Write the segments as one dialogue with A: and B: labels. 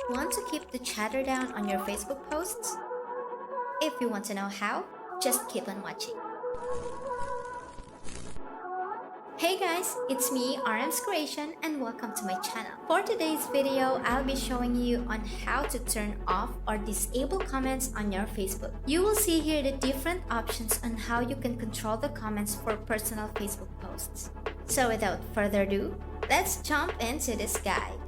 A: Want to keep the chatter down on your Facebook posts? If you want to know how, just keep on watching. Hey guys, it's me, RM's Creation, and welcome to my channel. For today's video, I'll be showing you on how to turn off or disable comments on your Facebook. You will see here the different options on how you can control the comments for personal Facebook posts. So without further ado, let's jump into this guide.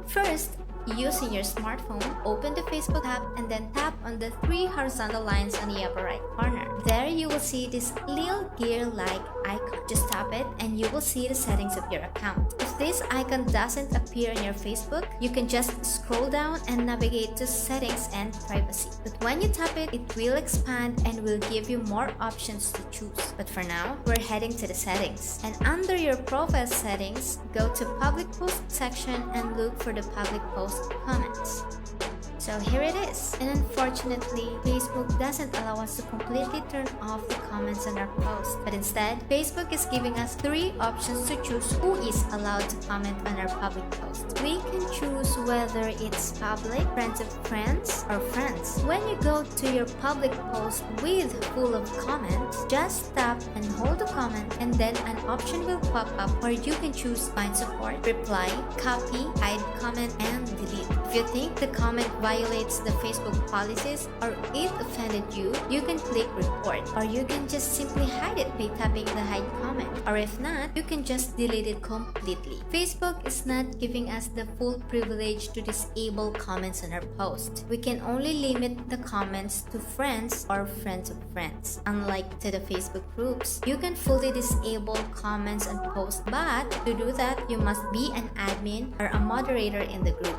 A: First, using your smartphone, open the Facebook app and then tap on the three horizontal lines on the upper right corner. There you will see this little gear-like icon. Just tap it and you will see the settings of your account. If this icon doesn't appear on your Facebook, you can just scroll down and navigate to settings and privacy. But when you tap it, it will expand and will give you more options to choose. But for now, we're heading to the settings. And under your profile settings, go to public post section and look for the public post comments. So here it is. And unfortunately, Facebook doesn't allow us to completely turn off the comments on our post. But instead, Facebook is giving us three options to choose who is allowed to comment on our public post. We can choose whether it's public, friends of friends, or friends. When you go to your public post with full of comments, just tap and hold the comment and then an option will pop up where you can choose find support, reply, copy, hide comment, and delete. If you think the comment violates the Facebook policies or it offended you, you can click report, or you can just simply hide it by tapping the hide comment, or if not, you can just delete it completely. Facebook is not giving us the full privilege to disable comments on our post. We can only limit the comments to friends or friends of friends. Unlike to the Facebook groups, you can fully disable comments on posts, but to do that, you must be an admin or a moderator in the group.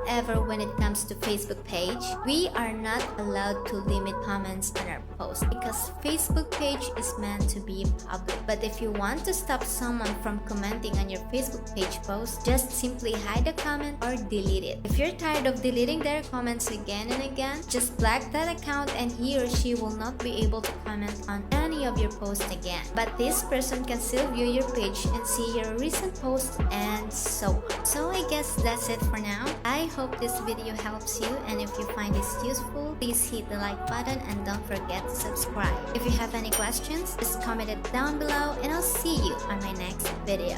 A: However, when it comes to Facebook page, we are not allowed to limit comments on our post because Facebook page is meant to be public. But if you want to stop someone from commenting on your Facebook page post, just simply hide the comment or delete it. If you're tired of deleting their comments again and again, just black that account and he or she will not be able to comment on any of your posts again. But this person can still view your page and see your recent posts and so on. So I guess that's it for now. I hope this video helps you, and if you find this useful, please hit the like button and don't forget to subscribe. If you have any questions, just comment it down below and I'll see you on my next video.